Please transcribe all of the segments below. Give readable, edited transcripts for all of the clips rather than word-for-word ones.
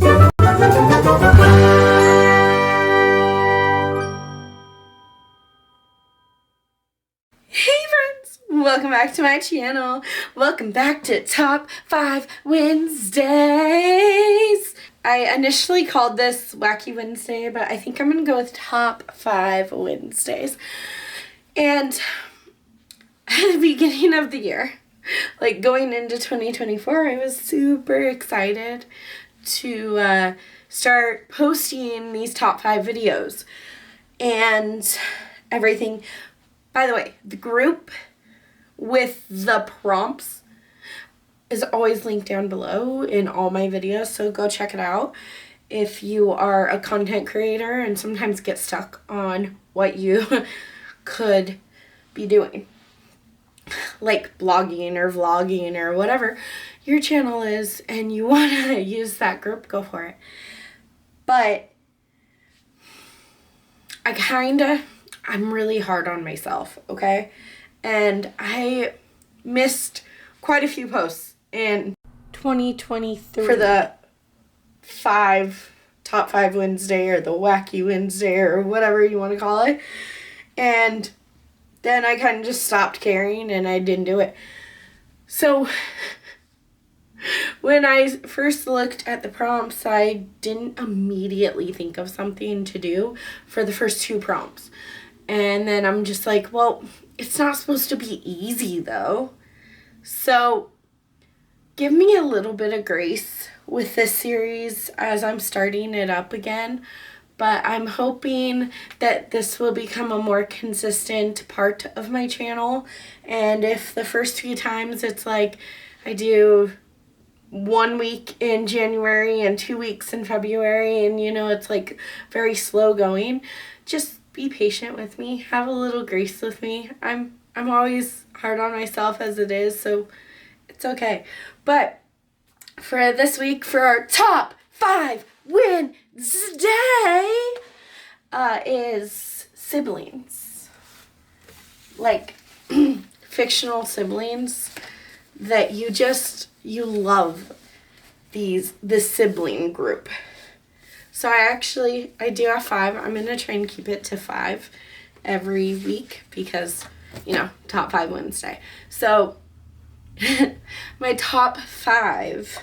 Welcome back to my channel. Welcome back to Top 5 Wednesdays. I initially called this Wacky Wednesday, but I think I'm going to go with Top 5 Wednesdays. And at the beginning of the year, like going into 2024, I was super excited to start posting these Top 5 videos and everything. By the way, the group with the prompts is always linked down below in all my videos, so go check it out if you are a content creator and sometimes get stuck on what you could be doing, like blogging or vlogging or whatever your channel is, and you want to use that group, go for it. But I'm really hard on myself, okay? And I missed quite a few posts in 2023 for the Top 5 Wednesday or the Wacky Wednesday or whatever you want to call it. And then I kind of just stopped caring and I didn't do it. So when I first looked at the prompts, I didn't immediately think of something to do for the first 2 prompts. And then I'm just like, well, it's not supposed to be easy though. So give me a little bit of grace with this series as I'm starting it up again. But I'm hoping that this will become a more consistent part of my channel. And if the first few times it's like I do 1 week in January and 2 weeks in February, and it's like very slow going, just be patient with me. Have a little grace with me. I'm always hard on myself as it is, so it's okay. But for this week, for our Top 5 Wednesday, is siblings. Like fictional siblings that you love this sibling group. So I do have 5. I'm going to try and keep it to 5 every week because, Top 5 Wednesday. So my top 5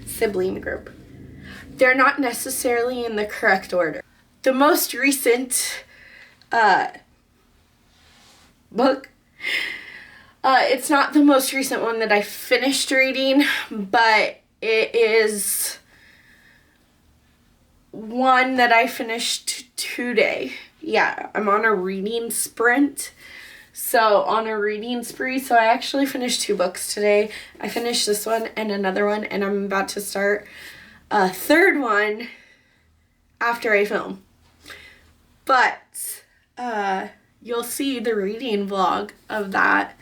sibling group. They're not necessarily in the correct order. The most recent book, it's not the most recent one that I finished reading, but it is one that I finished today. Yeah, I'm on a reading sprint. So on a reading spree. So I actually finished 2 books today. I finished this one and another one, and I'm about to start a 3rd one after I film. But you'll see the reading vlog of that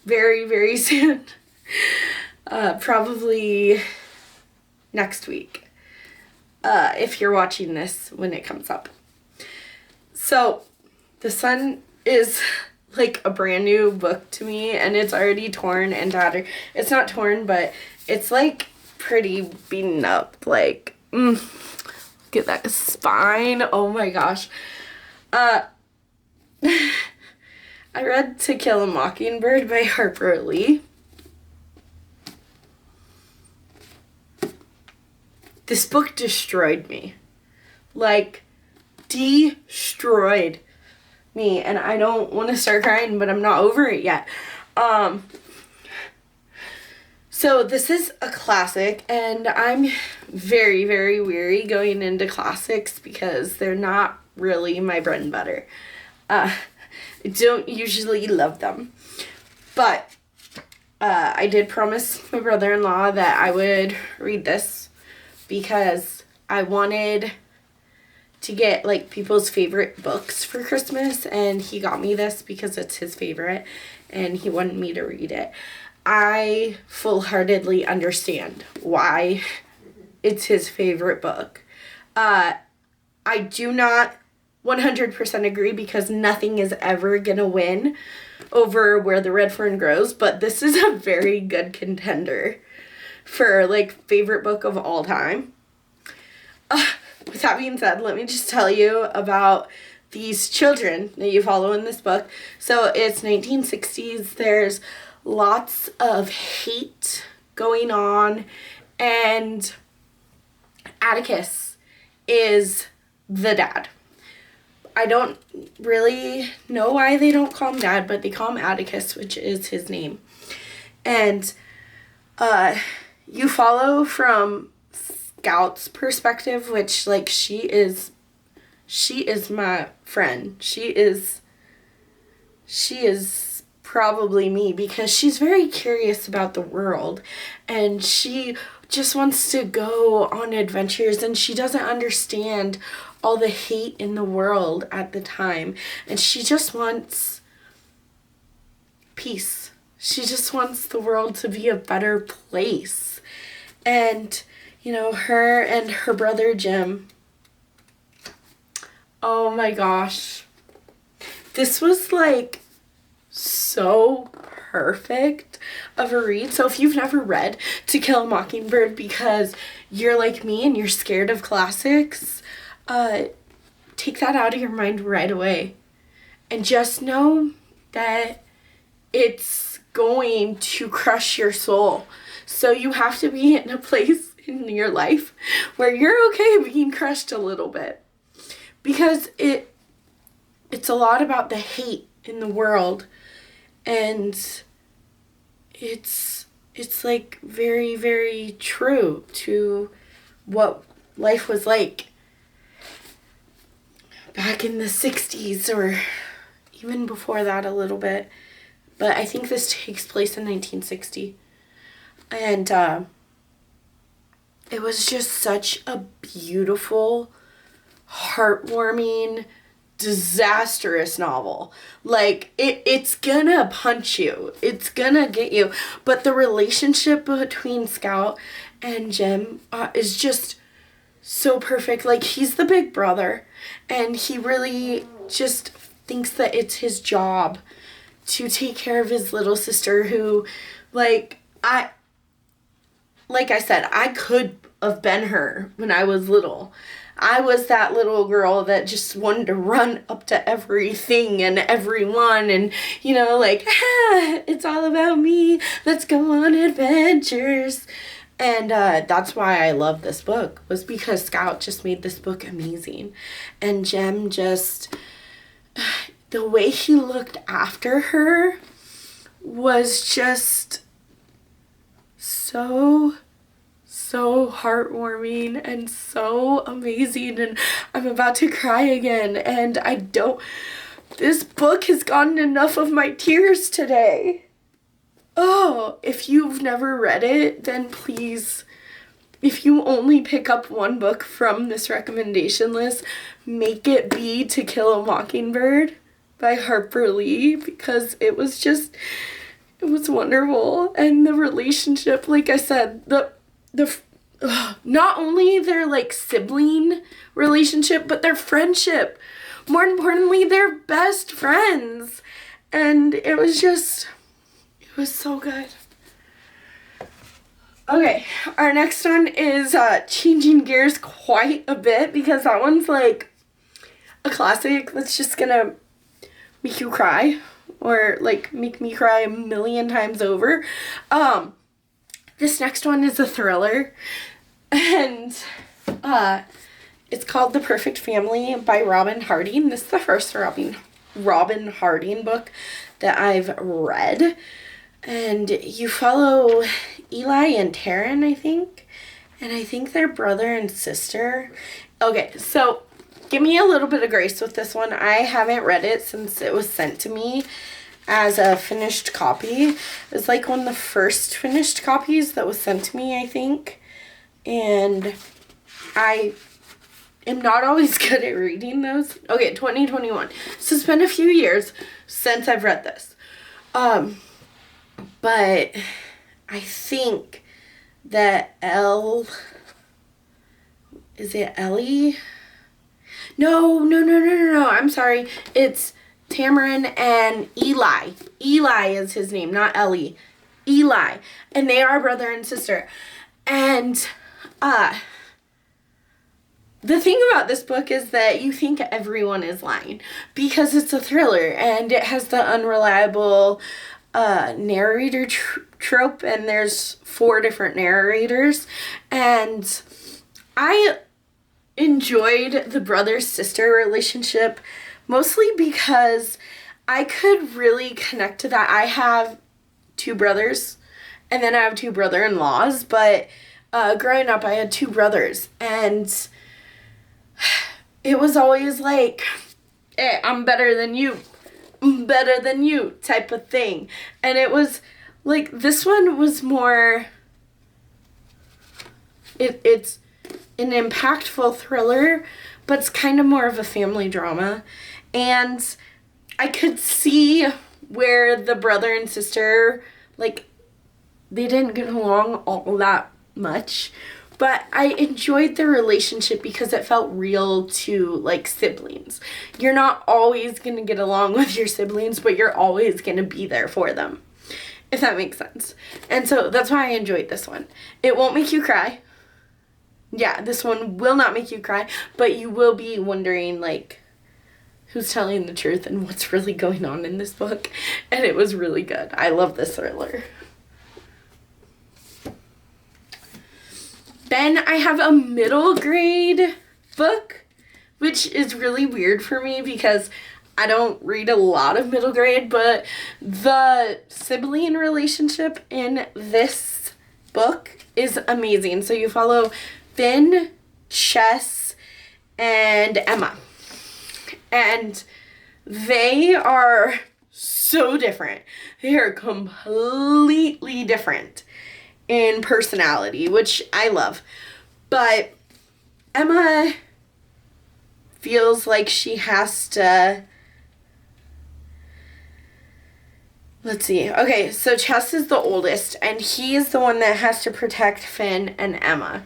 very, very soon. Probably next week. If you're watching this when it comes up. So, this one is like a brand new book to me, and it's already torn and tattered. It's not torn, but it's like pretty beaten up. Like, look at that spine. Oh my gosh. I read To Kill a Mockingbird by Harper Lee. This book destroyed me. Like, destroyed me. And I don't want to start crying, but I'm not over it yet. So this is a classic, and I'm very, very weary going into classics because they're not really my bread and butter. I don't usually love them. But I did promise my brother-in-law that I would read this because I wanted to get like people's favorite books for Christmas, and he got me this because it's his favorite and he wanted me to read it. I full-heartedly understand why it's his favorite book. I do not 100% agree because nothing is ever gonna win over Where the Red Fern Grows, but this is a very good contender for like favorite book of all time. With that being said, let me just tell you about these children that you follow in this book. So it's 1960s. There's lots of hate going on, and Atticus is the dad. I don't really know why they don't call him dad, but they call him Atticus, which is his name. And you follow from Scout's perspective, which, like, she is my friend. She is probably me, because she's very curious about the world, and she just wants to go on adventures, and she doesn't understand all the hate in the world at the time, and she just wants peace. She just wants the world to be a better place. And, you know, her and her brother Jim, oh my gosh, this was like so perfect of a read. So if you've never read To Kill a Mockingbird because you're like me and you're scared of classics, take that out of your mind right away, and just know that it's going to crush your soul. So you have to be in a place in your life where you're okay being crushed a little bit, because it's a lot about the hate in the world, and it's like very, very true to what life was like back in the 60s, or even before that a little bit. But I think this takes place in 1960. And it was just such a beautiful, heartwarming, disastrous novel. Like, it's gonna punch you. It's gonna get you. But the relationship between Scout and Jim is just so perfect. Like, he's the big brother, and he really just thinks that it's his job to take care of his little sister, who, like I said, I could have been her when I was little. I was that little girl that just wanted to run up to everything and everyone, and, you know, like, it's all about me. Let's go on adventures. And that's why I love this book, was because Scout just made this book amazing. And Jem just, the way he looked after her was just so heartwarming and so amazing, and I'm about to cry again, and this book has gotten enough of my tears today. Oh, if you've never read it, then please, if you only pick up one book from this recommendation list, make it be To Kill a Mockingbird by Harper Lee, because it was wonderful. And the relationship, like I said, not only their, like, sibling relationship, but their friendship. More importantly, they're best friends. And it was so good. Okay, our next one is changing gears quite a bit, because that one's like a classic that's just gonna make you cry, or like make me cry a million times over. This next one is a thriller, and it's called The Perfect Family by Robin Harding. This is the first Robin Harding book that I've read. And you follow Eli and Taryn, I think. And I think they're brother and sister. Okay, so give me a little bit of grace with this one. I haven't read it since it was sent to me as a finished copy. It's like one of the first finished copies that was sent to me, I think. And I am not always good at reading those. Okay, 2021. So it's been a few years since I've read this. But I think that is it Ellie? No, I'm sorry. It's Tamarin and Eli. Eli is his name, not Ellie. Eli, and they are brother and sister. And the thing about this book is that you think everyone is lying because it's a thriller and it has the unreliable narrator trope, and there's 4 different narrators. And I enjoyed the brother-sister relationship mostly because I could really connect to that. I have 2 brothers, and then I have 2 brother-in-laws, but growing up I had 2 brothers, and it was always like, hey, I'm better than you type of thing. And it was like, this one was more, it's an impactful thriller, but it's kind of more of a family drama. And I could see where the brother and sister, like, they didn't get along all that much, but I enjoyed the relationship because it felt real to, like, siblings. You're not always going to get along with your siblings, but you're always going to be there for them, if that makes sense. And so that's why I enjoyed this one. It won't make you cry. Yeah, this one will not make you cry, but you will be wondering, like, who's telling the truth and what's really going on in this book. And it was really good. I love this thriller. Then I have a middle grade book, which is really weird for me because I don't read a lot of middle grade, but the sibling relationship in this book is amazing. So you follow Finn, Chess, and Emma. And they are so different. They are completely different in personality, which I love. But Emma feels like she has to... Let's see. Okay, so Chess is the oldest, and he is the one that has to protect Finn and Emma.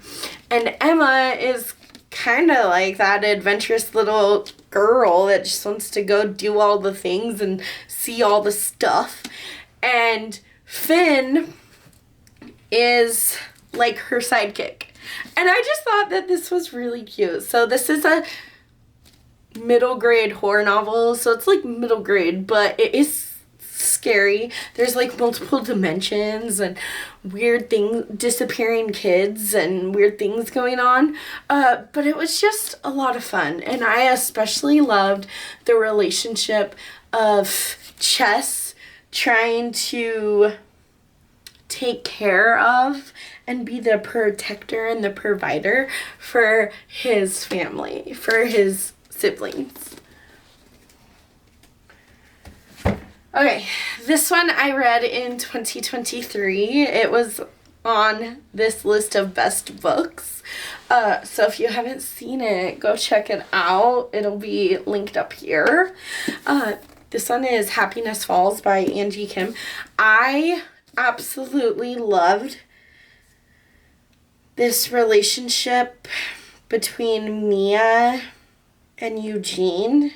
And Emma is kind of like that adventurous little girl that just wants to go do all the things and see all the stuff. And Finn is like her sidekick. And I just thought that this was really cute. So this is a middle grade horror novel. So it's like middle grade, but it is scary. There's like multiple dimensions and weird things, disappearing kids and weird things going on. But it was just a lot of fun. And I especially loved the relationship of Chess trying to take care of and be the protector and the provider for his family, for his siblings. Okay, this one I read in 2023. It was on this list of best books. So if you haven't seen it, go check it out. It'll be linked up here. This one is Happiness Falls by Angie Kim. I absolutely loved this relationship between Mia and Eugene.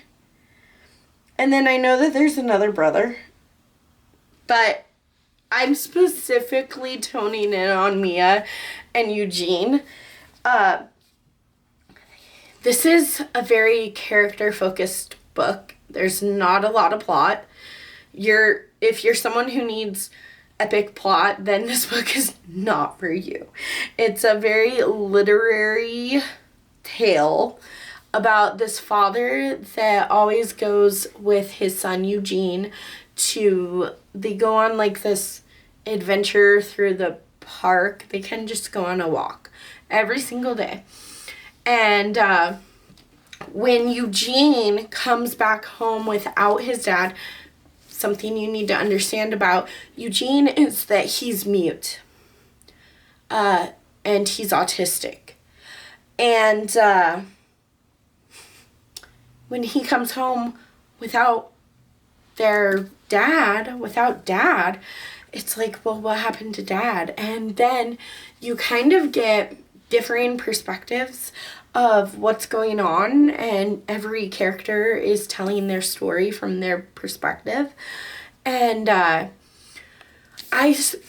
And then I know that there's another brother, but I'm specifically toning in on Mia and Eugene. This is a very character-focused book. There's not a lot of plot. If you're someone who needs epic plot, then this book is not for you. It's a very literary tale about this father that always goes with his son Eugene they go on like this adventure through the park. They can just go on a walk every single day. And when Eugene comes back home without his dad, something you need to understand about Eugene is that he's mute. And he's autistic. And when he comes home without dad, it's like, well, what happened to dad? And then you kind of get differing perspectives of what's going on, and every character is telling their story from their perspective. And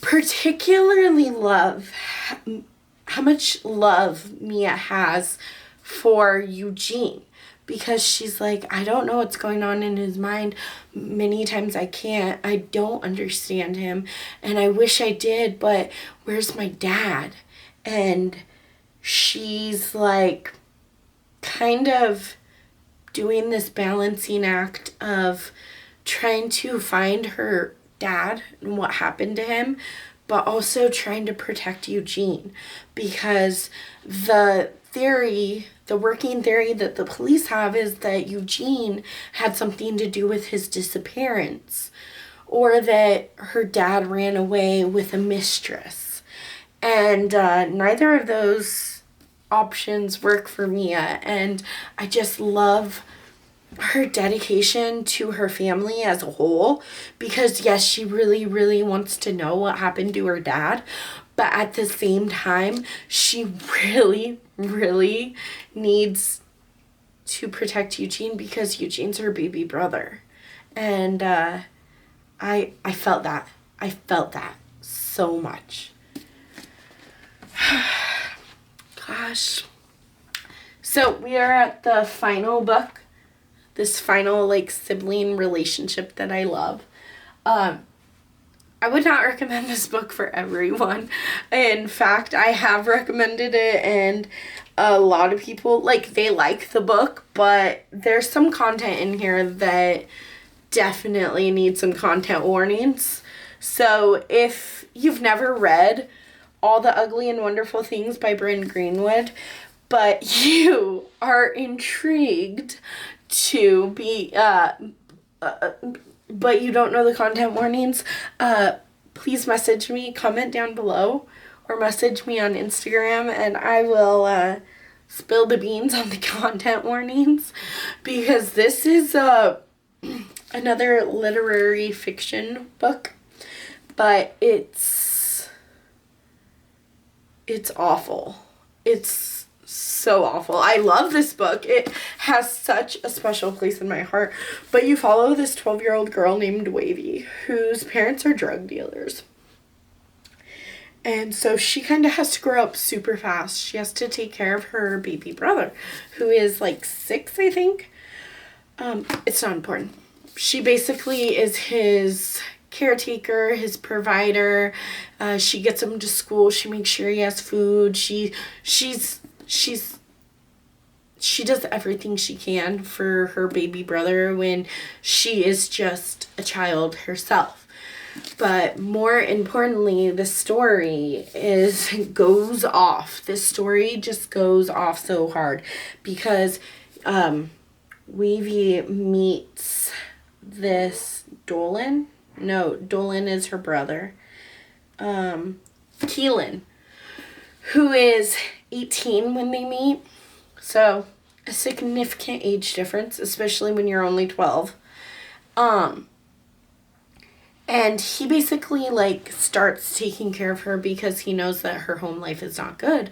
particularly love how much love Mia has for Eugene, because she's like, I don't know what's going on in his mind. Many times I don't understand him, and I wish I did, but where's my dad? And she's like kind of doing this balancing act of trying to find her dad and what happened to him, but also trying to protect Eugene, because the working theory that the police have is that Eugene had something to do with his disappearance, or that her dad ran away with a mistress. And neither of those options work for Mia, and I just love her dedication to her family as a whole, because yes, she really, really wants to know what happened to her dad, but at the same time, she really, really needs to protect Eugene, because Eugene's her baby brother. And I felt that. I felt that so much. Gosh. So we are at the final book, this final like sibling relationship that I love. I would not recommend this book for everyone. In fact, I have recommended it, and a lot of people, like, they like the book, but there's some content in here that definitely needs some content warnings. So if you've never read All the Ugly and Wonderful Things by Bryn Greenwood, but you are intrigued to be, but you don't know the content warnings, please message me, comment down below, or message me on Instagram, and I will spill the beans on the content warnings, because this is another literary fiction book, but it's awful. It's so awful. I love this book. It has such a special place in my heart. But you follow this 12-year-old girl named Wavy, whose parents are drug dealers. And so she kind of has to grow up super fast. She has to take care of her baby brother, who is like 6, I think. It's not important. She basically is his caretaker, his provider. She gets him to school. She makes sure he has food. She does everything she can for her baby brother when she is just a child herself. But more importantly, the story goes off. This story just goes off so hard, because Wavy meets this Dolan. No, Dolan is her brother. Keelan, who is 18 when they meet. So a significant age difference, especially when you're only 12. And he basically like starts taking care of her because he knows that her home life is not good.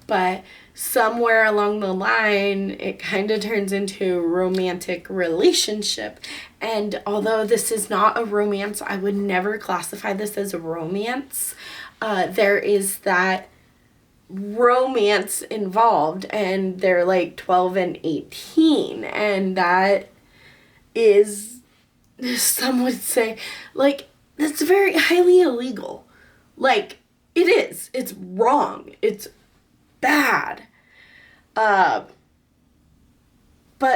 But somewhere along the line, it kind of turns into a romantic relationship. And although this is not a romance, I would never classify this as a romance. There is that romance involved, and they're like 12 and 18, and that is, some would say, like, that's very highly illegal. Like, it is. It's wrong. It's bad. But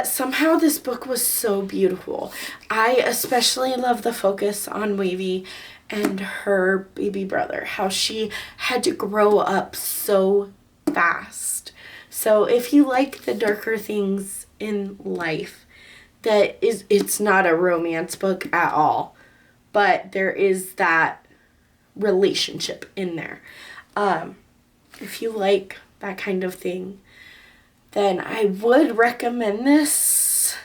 somehow this book was so beautiful. I especially love the focus on Wavy and her baby brother, how she had to grow up so fast. So if you like the darker things in life, it's not a romance book at all, but there is that relationship in there. If you like that kind of thing, then I would recommend this,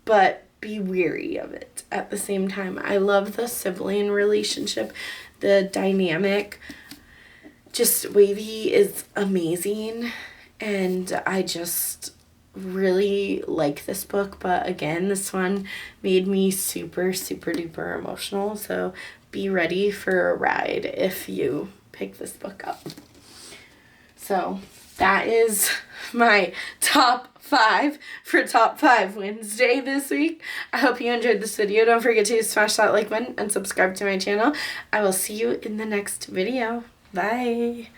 but be wary of it at the same time. I love the sibling relationship, the dynamic. Just Wavy is amazing, and I just really like this book, but again, this one made me super, super duper emotional. So be ready for a ride if you pick this book up. So that is my top 5 for Top 5 Wednesday this week. I hope you enjoyed this video. Don't forget to smash that like button and subscribe to my channel. I will see you in the next video. Bye.